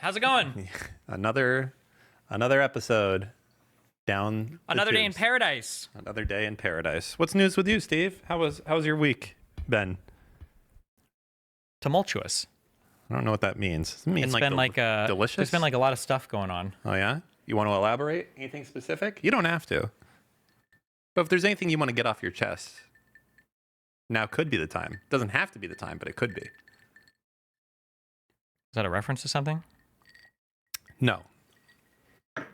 How's it going? Another episode down. Another day in paradise. Another day in paradise. What's news with you, Steve? How's your week been? Tumultuous. I don't know what that means. Does it mean It's like been delicious? There's been like a lot of stuff going on. Oh yeah? You want to elaborate? Anything specific? You don't have to. But if there's anything you want to get off your chest, now could be the time. Doesn't have to be the time, but it could be. Is that a reference to something? No. I'm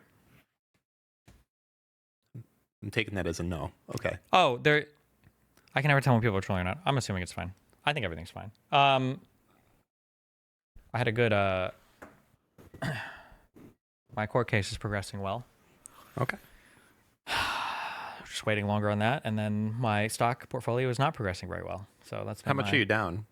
taking that as a no. Okay. Oh, I can never tell when people are trolling or not. I'm assuming it's fine. I think everything's fine. I had a good my court case is progressing well. Okay. Just waiting longer on that, and then my stock portfolio is not progressing very well. So that's How much are you down?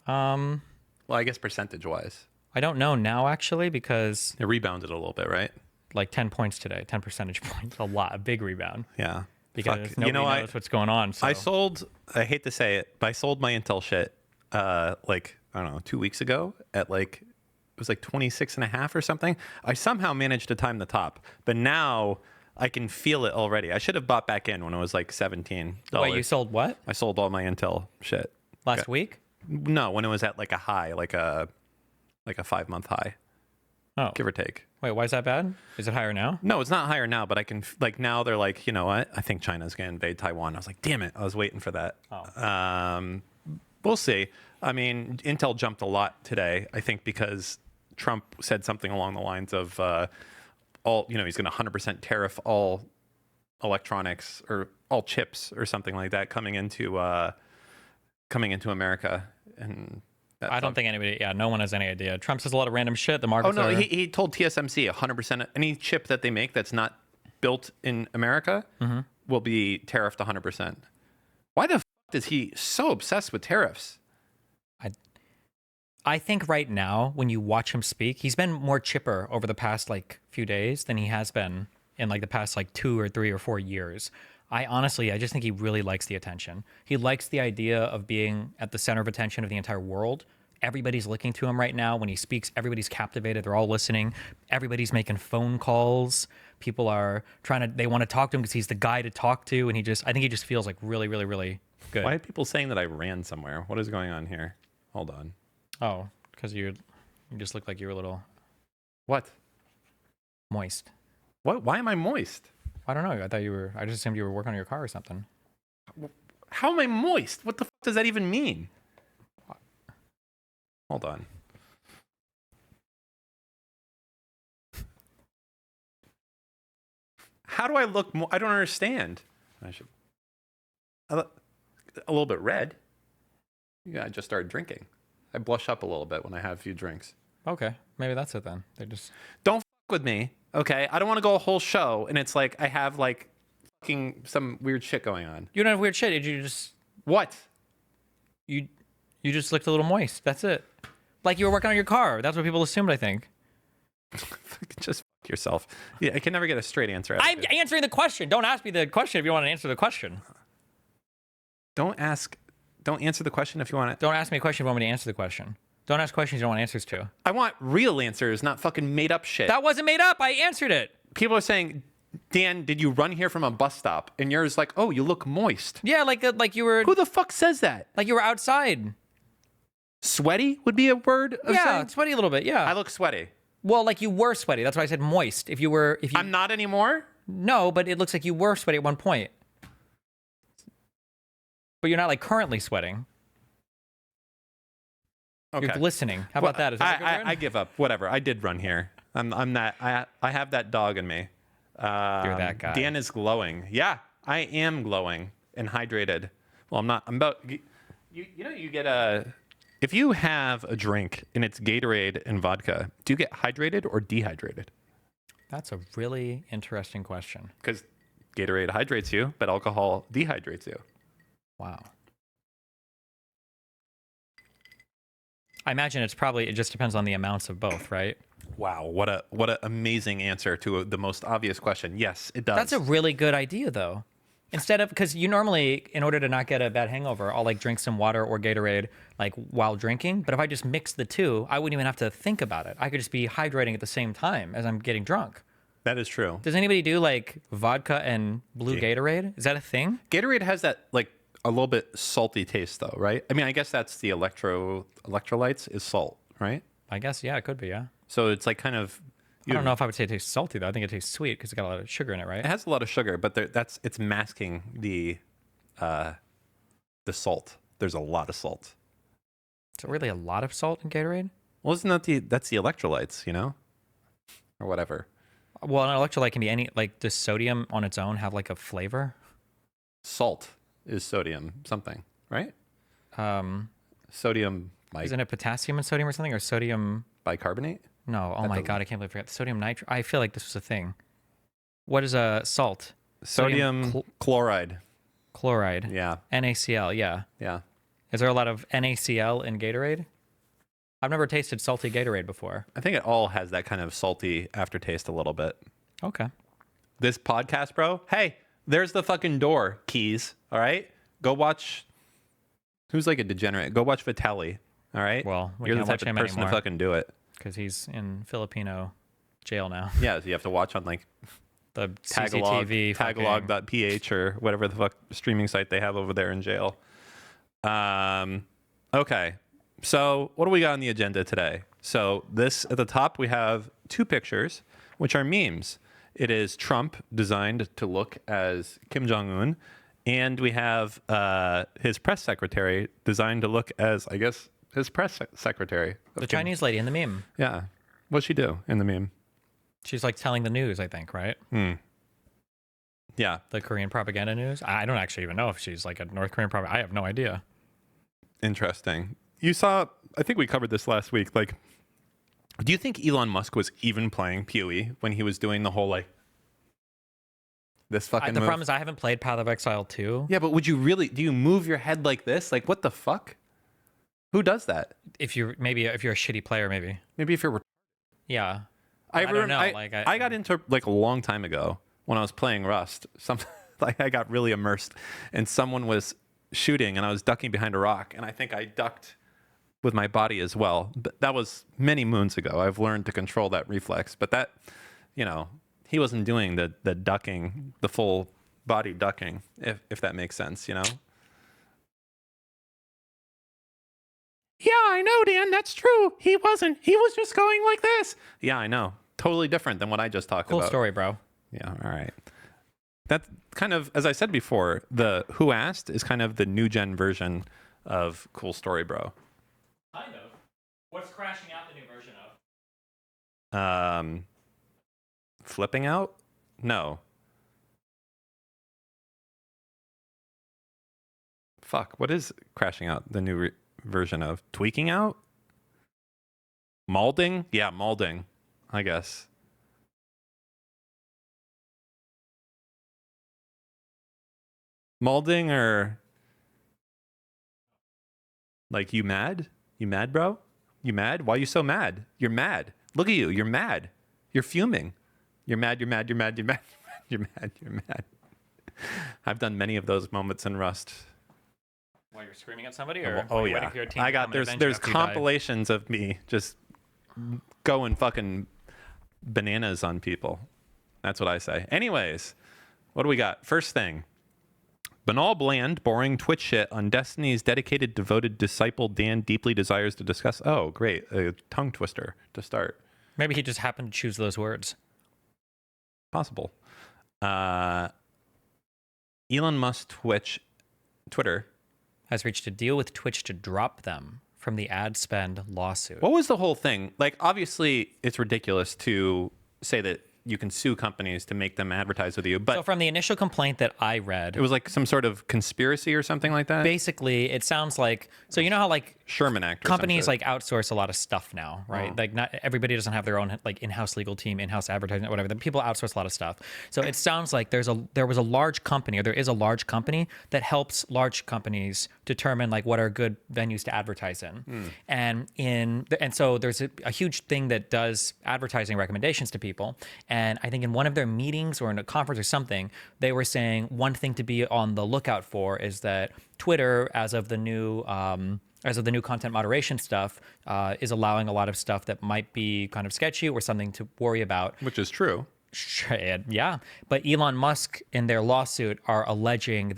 Well, I guess percentage-wise. I don't know now actually because It rebounded a little bit, right? like 10 points today, 10 percentage points, a big rebound Yeah. because Fuck. nobody knows what's going on. So. I hate to say it, but I sold my Intel shit like, I don't know, 2 weeks ago at like, it was like 26.5 or something. I somehow managed to time the top, but now I can feel it already. I should have bought back in when it was like $17. Wait, you sold what? I sold all my Intel shit. Last week? No, when it was at like a high, like a 5-month high, Oh. give or take. Wait, why is that bad? Is it higher now? No, it's not higher now, but I can like now they're like, you know what? I think China's gonna invade Taiwan. I was like, damn it, I was waiting for that. Oh. We'll see. I mean, Intel jumped a lot today. I think because Trump said something along the lines of he's going to 100% tariff all electronics or all chips or something like that coming into America. And I don't think anybody, no one has any idea. Trump says a lot of random shit. The markets Oh, no, are... he told TSMC 100% any chip that they make that's not built in America will be tariffed 100%. Why the f*** is he so obsessed with tariffs? I think right now, when you watch him speak, he's been more chipper over the past like few days than he has been in like the past like 2 or 3 or 4 years. I just think he really likes the attention. He likes the idea of being at the center of attention of the entire world. Everybody's looking to him right now. When he speaks, everybody's captivated. They're all listening. Everybody's making phone calls. People are they want to talk to him because he's the guy to talk to. And I think he just feels like really, really, really good. Why are people saying that I ran somewhere? What is going on here? Hold on. Oh, because you just look like you're a little What? moist. What? Why am I moist? I don't know. I just assumed you were working on your car or something. How am I moist? What the fuck does that even mean? Hold on. How do I look? I don't understand. I look a little bit red. Yeah, I just started drinking. I blush up a little bit when I have a few drinks. Okay, maybe that's it then. Don't fuck with me, okay? I don't want to go a whole show and it's like I have like fucking some weird shit going on. You don't have weird shit. Did you just What? you just looked a little moist? That's it. Like you were working on your car. That's what people assumed. I think. Just fuck yourself. Yeah, I can never get a straight answer out of I'm you. answering the question. Don't ask me the question if you want to answer the question. Don't answer the question if you want it. Don't ask me a question if you want me to answer the question. Don't ask questions you don't want answers to. I want real answers, not fucking made up shit. That wasn't made up. I answered it. People are saying, Dan, did you run here from a bus stop? And yours like, oh, you look moist. Yeah, like you were Who the fuck says that? like you were outside. Sweaty would be a word of Yeah, saying? sweaty a little bit. Yeah. I look sweaty. Well, like you were sweaty. That's why I said moist. If you I'm not anymore? no, but it looks like you were sweaty at one point. But you're not like currently sweating. Okay. You're glistening. How about that? Is that a good word? I give up. Whatever. I did run here. I'm that. I have that dog in me. You're that guy. Dan is glowing. Yeah, I am glowing and hydrated. Well, I'm not. I'm about. You get a. If you have a drink and it's Gatorade and vodka, do you get hydrated or dehydrated? That's a really interesting question. Because Gatorade hydrates you, but alcohol dehydrates you. Wow. I imagine it just depends on the amounts of both, right? Wow, what a amazing answer to the most obvious question. Yes, it does. That's a really good idea, though. Instead of, because you normally, in order to not get a bad hangover, I'll like drink some water or Gatorade like while drinking. But if I just mix the two, I wouldn't even have to think about it. I could just be hydrating at the same time as I'm getting drunk. That is true. Does anybody do like vodka and blue Gatorade? Is that a thing? Gatorade has that like a little bit salty taste though, right? I mean, I guess that's the electrolytes is salt, right? I guess, yeah, it could be, yeah. So it's like kind of. I don't know if I would say it tastes salty though. I think it tastes sweet because it's got a lot of sugar in it, right? It has a lot of sugar, but it's masking the salt. There's a lot of salt. So really a lot of salt in Gatorade? Well, isn't that that's the electrolytes, you know, or whatever. Well, an electrolyte can be any, like, does sodium on its own have like a flavor? Salt is sodium something, right? Sodium Isn't it potassium and sodium or something, or sodium? bicarbonate? No. Oh my God, I can't believe I forgot. Sodium nitrate. I feel like this was a thing. What is a salt? Sodium chloride. Chloride. Yeah. NaCl. Yeah. Yeah. Is there a lot of NaCl in Gatorade? I've never tasted salty Gatorade before. I think it all has that kind of salty aftertaste a little bit. Okay. This podcast, bro. Hey, there's the fucking door, Keys. All right? Go watch. Who's like a degenerate? Go watch Vitali. All right? Well, we you're the can't type watch of him person anymore to fucking do it. because he's in Filipino jail now. Yeah, so you have to watch on like The Tagalog, CCTV. Tagalog.ph or whatever the fuck streaming site they have over there in jail. Okay. So what do we got on the agenda today? So this at the top, we have two pictures, which are memes. It is Trump designed to look as Kim Jong-un, and we have his press secretary designed to look as, I guess, his press secretary. The Chinese lady in the meme. Yeah. What'd she do in the meme? She's like telling the news, I think, right? Yeah. The Korean propaganda news. I don't actually even know if she's like a North Korean propaganda. I have no idea. Interesting. You saw, I think we covered this last week. Like, do you think Elon Musk was even playing PoE when he was doing the whole like this fucking The move? problem is I haven't played Path of Exile 2. Yeah, but would you really? Do you move your head like this? Like, what the fuck? Who does that? If you're a shitty player, maybe. Maybe if you're. Yeah. I don't know. I got into like a long time ago when I was playing Rust. Like I got really immersed, and someone was shooting, and I was ducking behind a rock, and I think I ducked with my body as well. But that was many moons ago. I've learned to control that reflex. But that, you know, he wasn't doing the ducking, the full body ducking, if that makes sense, you know? Yeah, I know, Dan. That's true. He wasn't. He was just going like this. Yeah, I know. Totally different than what I just talked about. Cool story, bro. Yeah, all right. That's kind of, as I said before, the Who Asked is kind of the new gen version of Cool Story, bro. Kind of. What's crashing out the new version of? Flipping out? No. Fuck, what is crashing out the new version of? Tweaking out? Malding? Yeah, malding, I guess. Malding or like, you mad? You mad, bro? You mad? Why are you so mad? You're mad. Look at you. You're mad. You're fuming. You're mad. You're mad. You're mad. You're mad. You're mad. You're mad. I've done many of those moments in Rust. While you're screaming at somebody, or Oh waiting yeah. for your team I to got come and avenge you there's after you die? compilations of me just going fucking bananas on people. That's what I say. Anyways, what do we got? First thing. Banal, bland, boring Twitch shit on Destiny's dedicated, devoted disciple Dan deeply desires to discuss. Oh, great. A tongue twister to start. Maybe he just happened to choose those words. Possible. Elon Musk Twitter. Has reached a deal with Twitch to drop them from the ad spend lawsuit. What was the whole thing? Like, obviously, it's ridiculous to say that you can sue companies to make them advertise with you, but So from the initial complaint that I read, it was like some sort of conspiracy or something like that. basically it sounds like, so you know how like Sherman Act. Or some companies shit. like outsource a lot of stuff now, right? Like not everybody doesn't have their own like in-house legal team, in-house advertising, whatever. The people outsource a lot of stuff. So it sounds like there was a large company, or there is a large company that helps large companies determine like what are good venues to advertise in. And so there's a huge thing that does advertising recommendations to people. And I think in one of their meetings or in a conference or something, they were saying one thing to be on the lookout for is that Twitter, as of the new content moderation stuff, is allowing a lot of stuff that might be kind of sketchy or something to worry about. Which is true. Yeah. But Elon Musk in their lawsuit are alleging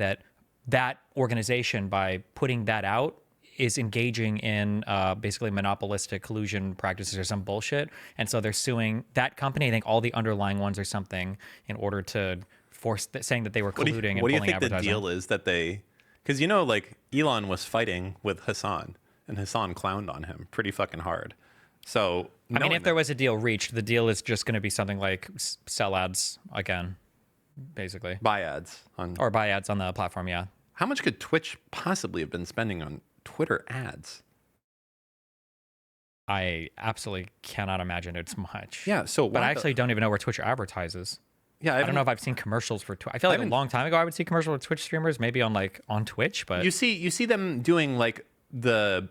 that organization, by putting that out, is engaging in basically monopolistic collusion practices or some bullshit. And so they're suing that company. I think all the underlying ones or something, in order to force saying that they were colluding and what do you pulling think the advertising. deal is that they... Because, like, Elon was fighting with Hassan, and Hassan clowned on him pretty fucking hard. So, I mean, if there was a deal reached, the deal is just going to be something like sell ads again, basically. buy ads on... Or buy ads on the platform, yeah. How much could Twitch possibly have been spending on Twitter ads? I absolutely cannot imagine it's much. Yeah, so... But I actually don't even know where Twitch advertises. Yeah, I don't know if I've seen commercials for Twitch. I feel like a long time ago I would see commercials for Twitch streamers, maybe on Twitch, but You see them doing, like, the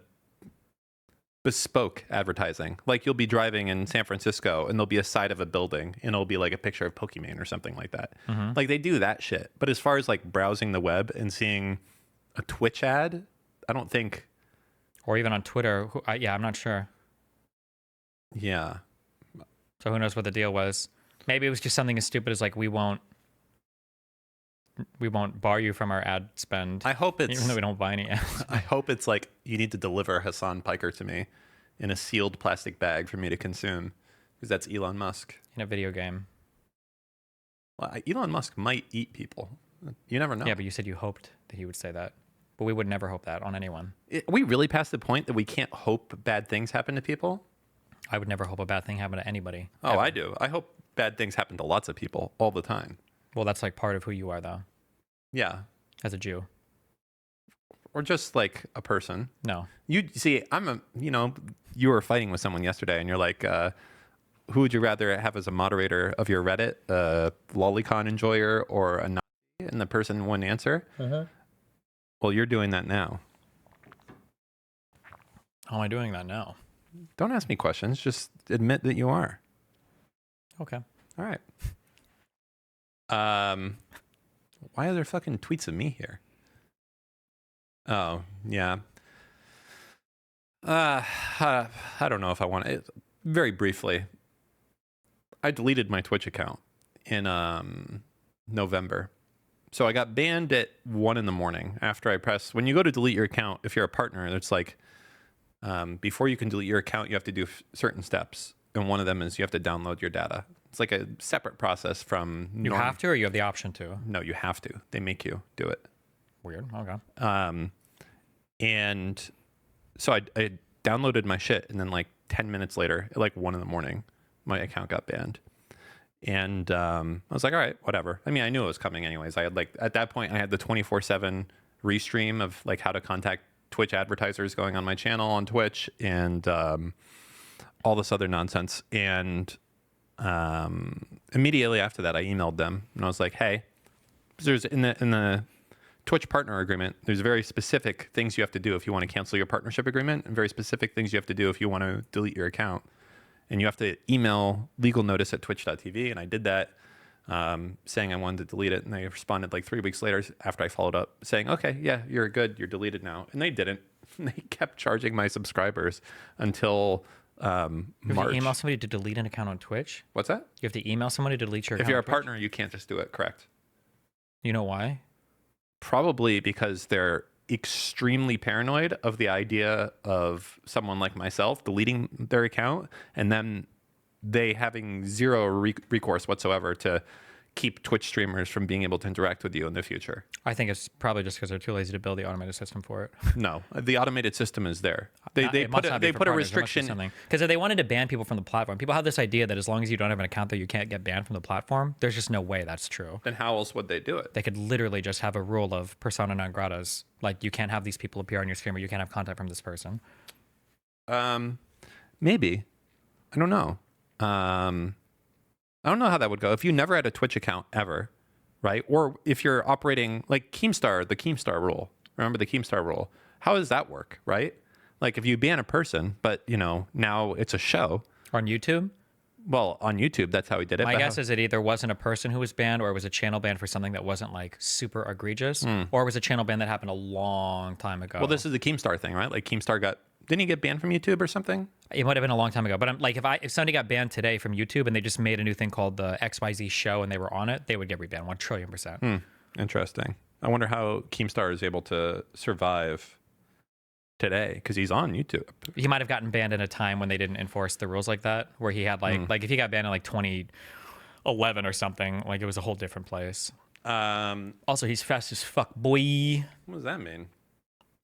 bespoke advertising. Like, you'll be driving in San Francisco, and there'll be a side of a building, and it'll be, like, a picture of Pokemon or something like that. Like, they do that shit. But as far as, like, browsing the web and seeing a Twitch ad, I don't think... Or even on Twitter. I'm not sure. Yeah. So who knows what the deal was. Maybe it was just something as stupid as like, we won't bar you from our ad spend. I hope it's... Even though we don't buy any ads. I hope it's like, you need to deliver Hassan Piker to me in a sealed plastic bag for me to consume, because that's Elon Musk. In a video game. Well, Elon Musk might eat people. You never know. Yeah, but you said you hoped that he would say that. But we would never hope that on anyone. Are we really past the point that we can't hope bad things happen to people? I would never hope a bad thing happen to anybody. Oh, ever. I do. I hope bad things happen to lots of people all the time. Well, that's like part of who you are, though, Yeah. as a Jew. Or just like a person. No. You see, you were fighting with someone yesterday, and you're like, who would you rather have as a moderator of your Reddit, a lolicon enjoyer or a Nazi? And the person wouldn't answer. Well, you're doing that now. How am I doing that now? Don't ask me questions. Just admit that you are. Okay. All right. Why are there fucking tweets of me here? Oh, yeah. I don't know if I want to. Very briefly, I deleted my Twitch account in November. So I got banned at 1 a.m. after I pressed. When you go to delete your account, if you're a partner, it's like, before you can delete your account, you have to do certain steps. And one of them is you have to download your data. It's like a separate process from... You have to, or you have the option to? No, you have to. They make you do it. Weird. Okay. And so I downloaded my shit, and then like 10 minutes later, at like 1 a.m, my account got banned. And I was like, all right, whatever. I mean, I knew it was coming anyways. I had like, at that point, I had the 24/7 restream of like how to contact Twitch advertisers going on my channel on Twitch, and all this other nonsense. And immediately after that, I emailed them, and I was like, hey, there's in the Twitch partner agreement, there's very specific things you have to do if you want to cancel your partnership agreement, and very specific things you have to do if you want to delete your account. And you have to email legal notice at twitch.tv. And I did that, saying I wanted to delete it. And they responded like 3 weeks later after I followed up saying, okay, yeah, you're good. You're deleted now. And they didn't. They kept charging my subscribers until March. You have to email somebody to delete an account on Twitch? What's that? You have to email somebody to delete your account If you're a on Twitch? partner, you can't just do it. Correct. You know why? Probably because they're extremely paranoid of the idea of someone like myself deleting their account, and then they having zero recourse whatsoever to keep Twitch streamers from being able to interact with you in the future? I think it's probably just because they're too lazy to build the automated system for it. No, the automated system is there. They put a restriction. Because if they wanted to ban people from the platform, people have this idea that as long as you don't have an account that you can't get banned from the platform. There's just no way that's true. Then how else would they do it? They could literally just have a rule of persona non gratas. Like, you can't have these people appear on your stream, or you can't have content from this person. Maybe. I don't know. I don't know how that would go. If you never had a Twitch account ever, right? Or if you're operating like Keemstar, the Keemstar rule. Remember the Keemstar rule? How does that work, right? Like if you ban a person, but now it's a show. On YouTube? Well, on YouTube, that's how he did it. My guess is it either wasn't a person who was banned, or it was a channel ban for something that wasn't like super egregious, or it was a channel ban that happened a long time ago. Well, this is the Keemstar thing, right? Like Keemstar didn't he get banned from YouTube or something? It might have been a long time ago, but I'm like, if somebody got banned today from YouTube and they just made a new thing called the XYZ show and they were on it, they would get rebanned 1,000,000,000,000%. Interesting. I wonder how Keemstar is able to survive today because he's on YouTube. He might have gotten banned in a time when they didn't enforce the rules like that, where he had like if he got banned in like 2011 or something, like it was a whole different place. Also, he's fast as fuck, boy. What does that mean?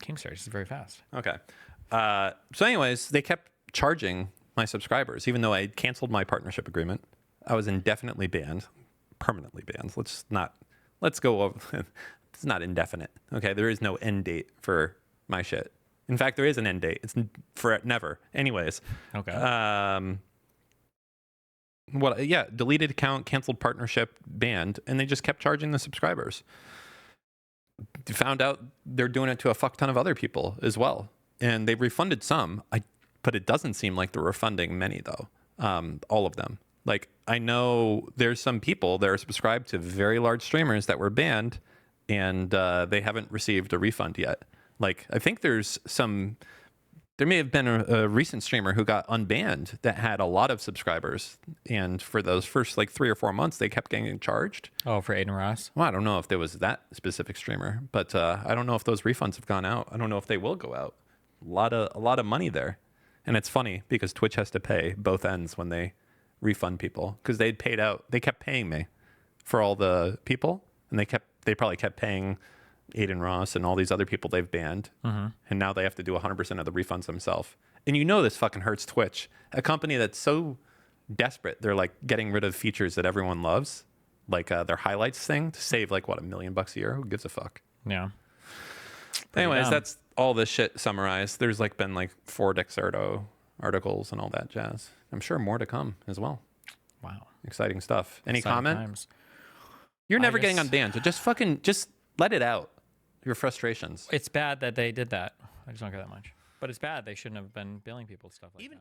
Keemstar is very fast. Okay. So anyways, they kept charging my subscribers, even though I had canceled my partnership agreement. I was indefinitely banned, permanently banned. Let's go over. It's not indefinite. Okay. There is no end date for my shit. In fact, there is an end date. It's for never. Anyways. Okay. Deleted account, canceled partnership, banned, and they just kept charging the subscribers. Found out they're doing it to a fuck ton of other people as well. And they've refunded some, but it doesn't seem like they're refunding many, though. All of them. Like, I know there's some people that are subscribed to very large streamers that were banned, and they haven't received a refund yet. Like, I think there may have been a recent streamer who got unbanned that had a lot of subscribers. And for those first, 3 or 4 months, they kept getting charged. Oh, for Aiden Ross? Well, I don't know if there was that specific streamer, but I don't know if those refunds have gone out. I don't know if they will go out. A lot of money there. And it's funny because Twitch has to pay both ends when they refund people, because they kept paying me for all the people, and they probably kept paying Aiden Ross and all these other people they've banned. And now they have to do 100% of the refunds themselves. And this fucking hurts Twitch, a company that's so desperate. They're like getting rid of features that everyone loves, like their highlights thing, to save $1 million a year. Who gives a fuck? Yeah. Anyways, that's all this shit summarized. There's been 4 Dexerto articles and all that jazz. I'm sure more to come as well. Wow. Exciting stuff. Any Exciting comment? times. You're never getting unbanned. So just let it out. Your frustrations. It's bad that they did that. I just don't care that much. But it's bad. They shouldn't have been billing people stuff like that.